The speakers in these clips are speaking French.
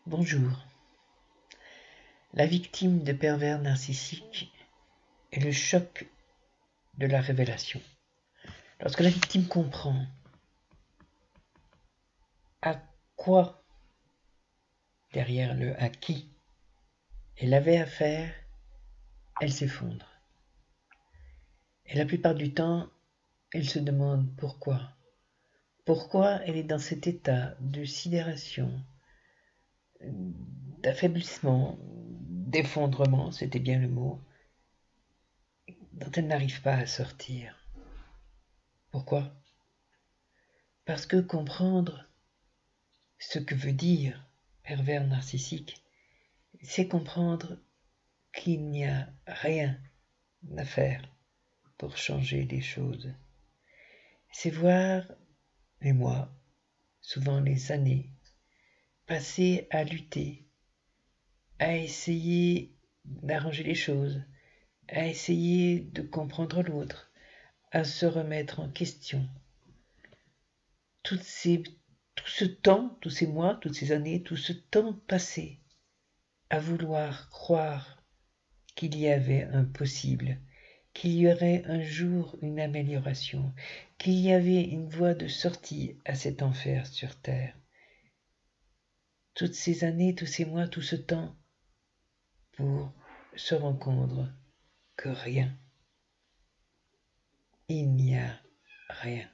Bonjour. La victime de pervers narcissiques est le choc de la révélation. Lorsque la victime comprend à quoi, derrière le à qui, elle avait affaire, elle s'effondre. Et la plupart du temps, elle se demande pourquoi. Pourquoi elle est dans cet état de sidération, d'affaiblissement, d'effondrement, c'était bien le mot, dont elle n'arrive pas à sortir. Pourquoi? Parce que comprendre ce que veut dire pervers narcissique, c'est comprendre qu'il n'y a rien à faire pour changer les choses. C'est voir les mois, souvent les années, passer à lutter, à essayer d'arranger les choses, à essayer de comprendre l'autre, à se remettre en question. Tout ce temps, tous ces mois, toutes ces années, tout ce temps passé à vouloir croire qu'il y avait un possible, qu'il y aurait un jour une amélioration, qu'il y avait une voie de sortie à cet enfer sur terre. Toutes ces années, tous ces mois, tout ce temps, pour se rendre compte que rien, il n'y a rien.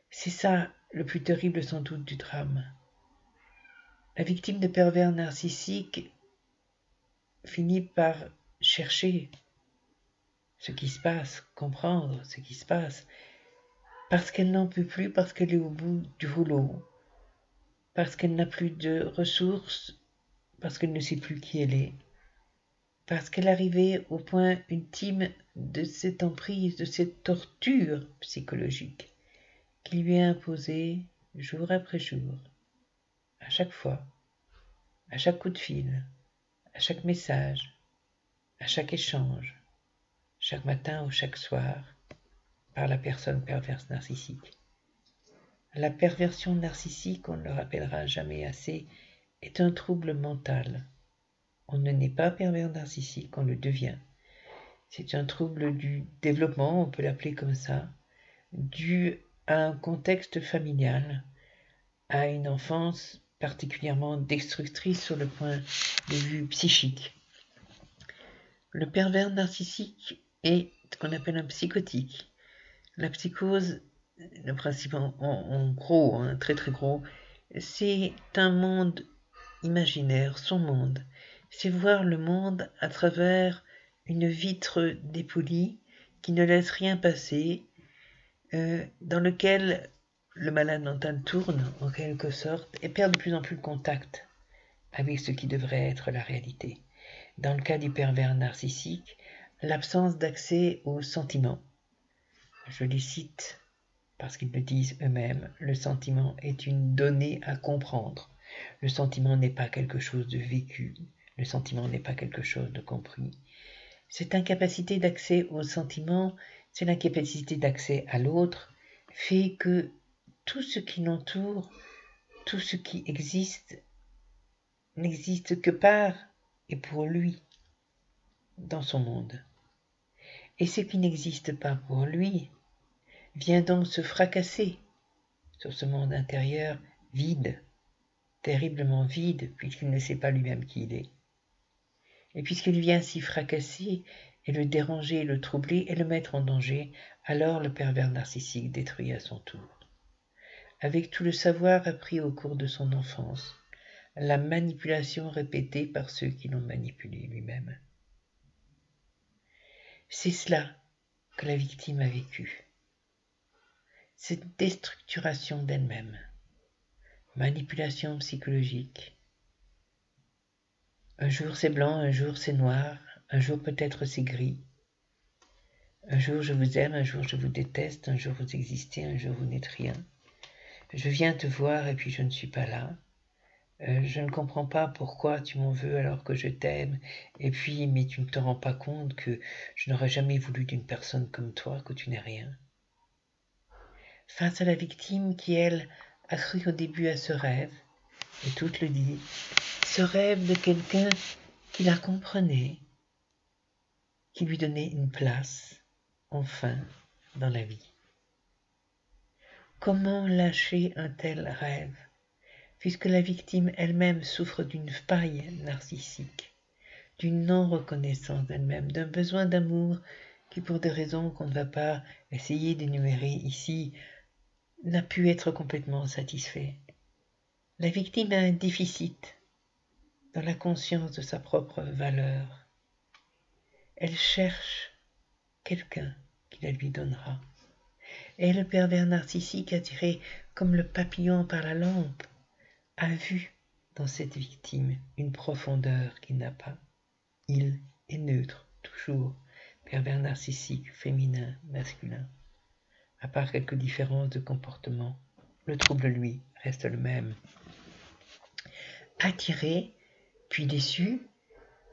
C'est ça le plus terrible sans doute du drame. La victime de pervers narcissiques finit par chercher ce qui se passe, comprendre ce qui se passe, parce qu'elle n'en peut plus, parce qu'elle est au bout du rouleau, parce qu'elle n'a plus de ressources, parce qu'elle ne sait plus qui elle est, parce qu'elle est arrivée au point ultime de cette emprise, de cette torture psychologique qui lui est imposée jour après jour, à chaque fois, à chaque coup de fil, à chaque message, à chaque échange, chaque matin ou chaque soir, par la personne perverse narcissique. La perversion narcissique, on ne le rappellera jamais assez, est un trouble mental. On ne naît pas pervers narcissique, on le devient. C'est un trouble du développement, on peut l'appeler comme ça, dû à un contexte familial, à une enfance particulièrement destructrice sur le point de vue psychique. Le pervers narcissique est ce qu'on appelle un psychotique. La psychose, le principe en gros, très très gros, c'est un monde imaginaire, son monde. C'est voir le monde à travers une vitre dépolie qui ne laisse rien passer, dans lequel le malade mental tourne en quelque sorte et perd de plus en plus le contact avec ce qui devrait être la réalité. Dans le cas du pervers narcissique, l'absence d'accès aux sentiments. Je les cite parce qu'ils le disent eux-mêmes, le sentiment est une donnée à comprendre. Le sentiment n'est pas quelque chose de vécu, le sentiment n'est pas quelque chose de compris. Cette incapacité d'accès aux sentiments, c'est l'incapacité d'accès à l'autre, fait que tout ce qui l'entoure, tout ce qui existe, n'existe que par et pour lui, dans son monde. Et ce qui n'existe pas pour lui vient donc se fracasser sur ce monde intérieur vide, terriblement vide, puisqu'il ne sait pas lui-même qui il est. Et puisqu'il vient s'y fracasser, et le déranger, le troubler, et le mettre en danger, alors le pervers narcissique détruit à son tour. Avec tout le savoir appris au cours de son enfance, la manipulation répétée par ceux qui l'ont manipulé lui-même. C'est cela que la victime a vécu. Cette déstructuration d'elle-même, manipulation psychologique. Un jour c'est blanc, un jour c'est noir, un jour peut-être c'est gris. Un jour je vous aime, un jour je vous déteste, un jour vous existez, un jour vous n'êtes rien. Je viens te voir et puis je ne suis pas là. Je ne comprends pas pourquoi tu m'en veux alors que je t'aime, et puis mais tu ne te rends pas compte que je n'aurais jamais voulu d'une personne comme toi, que tu n'es rien. Face à la victime qui, elle, a cru au début à ce rêve, et toutes le disent, ce rêve de quelqu'un qui la comprenait, qui lui donnait une place, enfin, dans la vie. Comment lâcher un tel rêve, puisque la victime elle-même souffre d'une faille narcissique, d'une non-reconnaissance d'elle-même, d'un besoin d'amour qui, pour des raisons qu'on ne va pas essayer d'énumérer ici, n'a pu être complètement satisfait. La victime a un déficit dans la conscience de sa propre valeur. Elle cherche quelqu'un qui la lui donnera. Et le pervers narcissique, attiré comme le papillon par la lampe, a vu dans cette victime une profondeur qu'il n'a pas. Il est neutre, toujours, pervers narcissique, féminin, masculin. À part quelques différences de comportement, le trouble, lui, reste le même. Attiré, puis déçu,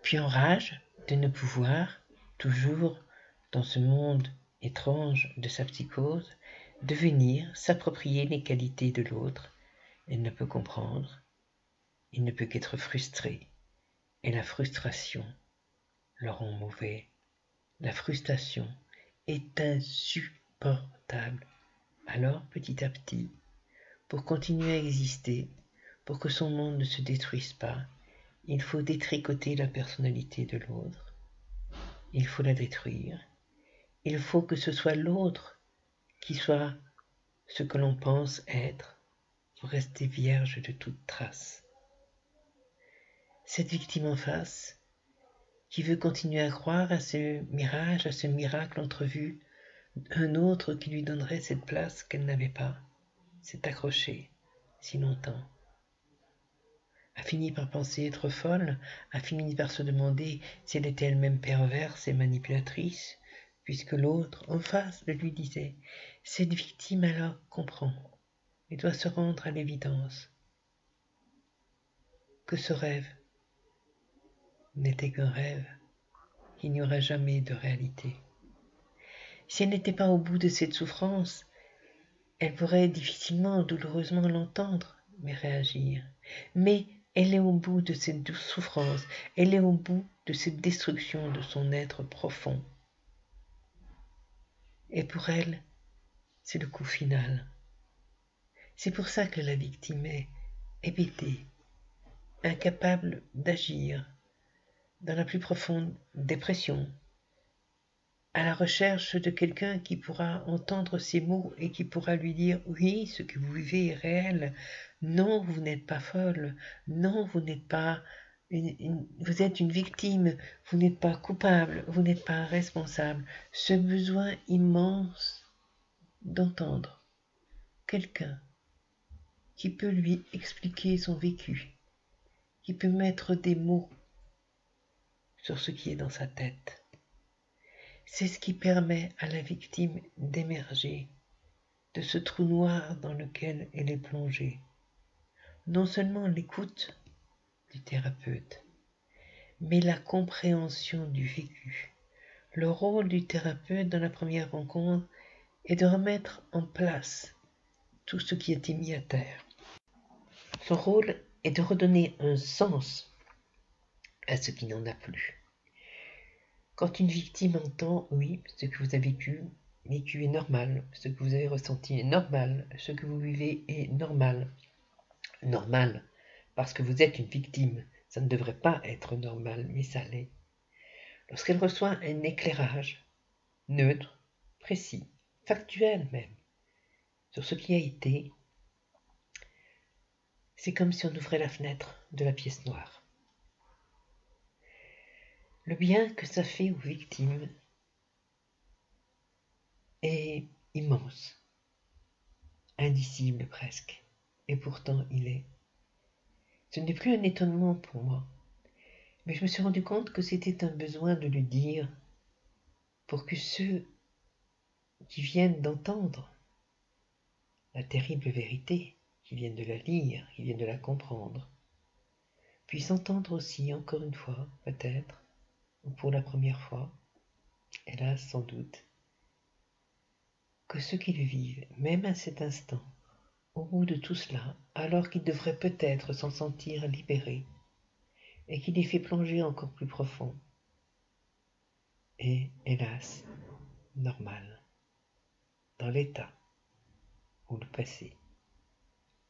puis en rage de ne pouvoir, toujours dans ce monde étrange de sa psychose, devenir, s'approprier les qualités de l'autre. Il ne peut comprendre, il ne peut qu'être frustré, et la frustration le rend mauvais. La frustration est insupportable. Alors, petit à petit, pour continuer à exister, pour que son monde ne se détruise pas, il faut détricoter la personnalité de l'autre. Il faut la détruire. Il faut que ce soit l'autre qui soit ce que l'on pense être, pour rester vierge de toute trace. Cette victime en face, qui veut continuer à croire à ce mirage, à ce miracle entrevu, un autre qui lui donnerait cette place qu'elle n'avait pas, s'est accrochée si longtemps, a fini par penser être folle, a fini par se demander si elle était elle-même perverse et manipulatrice, puisque l'autre, en face, le lui disait. Cette victime alors comprend et doit se rendre à l'évidence que ce rêve n'était qu'un rêve, qu'il n'y aura jamais de réalité. Si elle n'était pas au bout de cette souffrance, elle pourrait difficilement, douloureusement l'entendre, mais réagir. Mais elle est au bout de cette douce souffrance, elle est au bout de cette destruction de son être profond. Et pour elle, c'est le coup final. C'est pour ça que la victime est hébétée, incapable d'agir, dans la plus profonde dépression, à la recherche de quelqu'un qui pourra entendre ses mots et qui pourra lui dire « Oui, ce que vous vivez est réel. Non, vous n'êtes pas folle. Non, vous n'êtes pas... vous êtes une victime. Vous n'êtes pas coupable. Vous n'êtes pas responsable. » Ce besoin immense d'entendre quelqu'un qui peut lui expliquer son vécu, qui peut mettre des mots sur ce qui est dans sa tête. C'est ce qui permet à la victime d'émerger de ce trou noir dans lequel elle est plongée. Non seulement l'écoute du thérapeute, mais la compréhension du vécu. Le rôle du thérapeute dans la première rencontre est de remettre en place tout ce qui a été mis à terre. Son rôle est de redonner un sens à ce qui n'en a plus. Quand une victime entend « oui, ce que vous avez vécu est normal, ce que vous avez ressenti est normal, ce que vous vivez est normal ». Normal, parce que vous êtes une victime, ça ne devrait pas être normal, mais ça l'est. Lorsqu'elle reçoit un éclairage neutre, précis, factuel même, sur ce qui a été, c'est comme si on ouvrait la fenêtre de la pièce noire. Le bien que ça fait aux victimes est immense, indicible presque, et pourtant il est. Ce n'est plus un étonnement pour moi, mais je me suis rendu compte que c'était un besoin de le dire pour que ceux qui viennent d'entendre la terrible vérité, qui viennent de la lire, qui viennent de la comprendre, puissent entendre aussi, encore une fois, peut-être, ou pour la première fois, hélas sans doute, que ceux qui le vivent, même à cet instant, au bout de tout cela, alors qu'il devrait peut-être s'en sentir libéré, et qui les fait plonger encore plus profond, est, hélas, normal, dans l'état où le passé,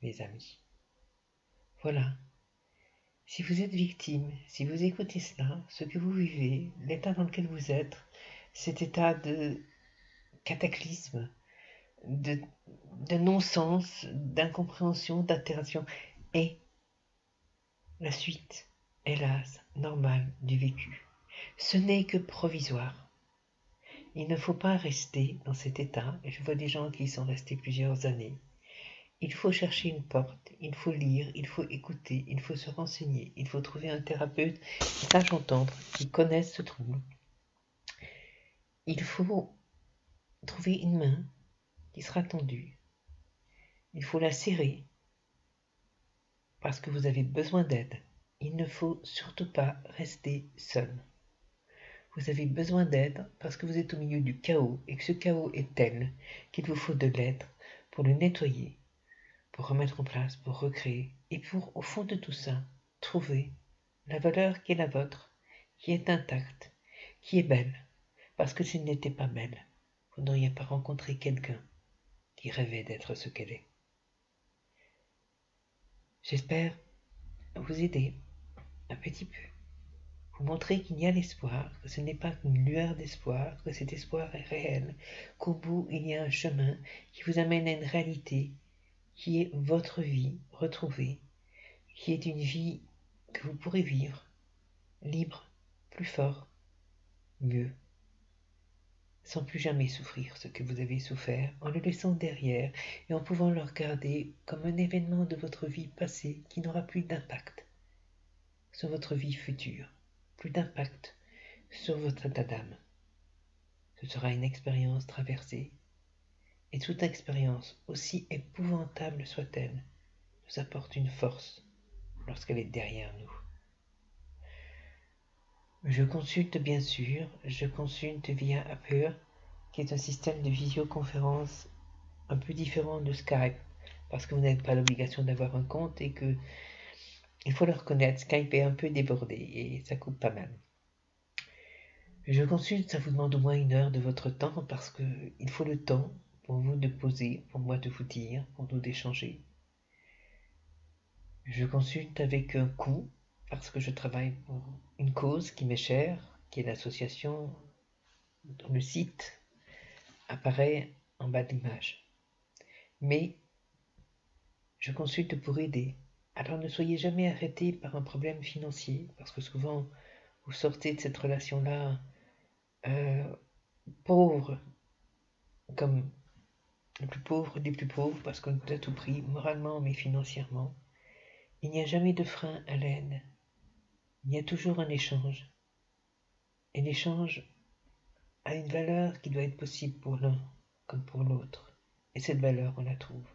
mes amis. Voilà. Si vous êtes victime, si vous écoutez cela, ce que vous vivez, l'état dans lequel vous êtes, cet état de cataclysme, de, de non-sens, d'incompréhension, d'altération, est la suite, hélas, normale du vécu. Ce n'est que provisoire. Il ne faut pas rester dans cet état, et je vois des gens qui y sont restés plusieurs années. Il faut chercher une porte, il faut lire, il faut écouter, il faut se renseigner, il faut trouver un thérapeute qui sache entendre, qui connaisse ce trouble. Il faut trouver une main qui sera tendue. Il faut la serrer parce que vous avez besoin d'aide. Il ne faut surtout pas rester seul. Vous avez besoin d'aide parce que vous êtes au milieu du chaos et que ce chaos est tel qu'il vous faut de l'aide pour le nettoyer, pour remettre en place, pour recréer et pour, au fond de tout ça, trouver la valeur qui est la vôtre, qui est intacte, qui est belle, parce que s'il n'était pas belle, vous n'auriez pas rencontré quelqu'un qui rêvait d'être ce qu'elle est. J'espère vous aider un petit peu, vous montrer qu'il y a l'espoir, que ce n'est pas une lueur d'espoir, que cet espoir est réel, qu'au bout il y a un chemin qui vous amène à une réalité qui est votre vie retrouvée, qui est une vie que vous pourrez vivre, libre, plus fort, mieux, sans plus jamais souffrir ce que vous avez souffert, en le laissant derrière et en pouvant le regarder comme un événement de votre vie passée qui n'aura plus d'impact sur votre vie future, plus d'impact sur votre état d'âme. Ce sera une expérience traversée, et toute expérience, aussi épouvantable soit-elle, nous apporte une force lorsqu'elle est derrière nous. Je consulte bien sûr, je consulte via Apple, qui est un système de visioconférence un peu différent de Skype, parce que vous n'avez pas l'obligation d'avoir un compte et que, il faut le reconnaître, Skype est un peu débordé et ça coupe pas mal. Je consulte, ça vous demande au moins 1 heure de votre temps parce que il faut le temps pour vous de poser, pour moi de vous dire, pour nous d'échanger. Je consulte avec un coût parce que je travaille pour une cause qui m'est chère, qui est l'association dont le site apparaît en bas de l'image. Mais je consulte pour aider. Alors ne soyez jamais arrêté par un problème financier, parce que souvent vous sortez de cette relation-là pauvre, comme le plus pauvre des plus pauvres, parce qu'on est à tout prix, moralement mais financièrement. Il n'y a jamais de frein à l'aide. Il y a toujours un échange. Et l'échange a une valeur qui doit être possible pour l'un comme pour l'autre. Et cette valeur, on la trouve.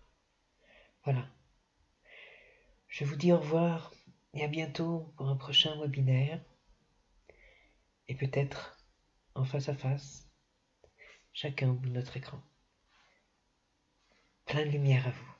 Voilà. Je vous dis au revoir et à bientôt pour un prochain webinaire. Et peut-être en face à face, chacun de notre écran. Plein de lumière à vous.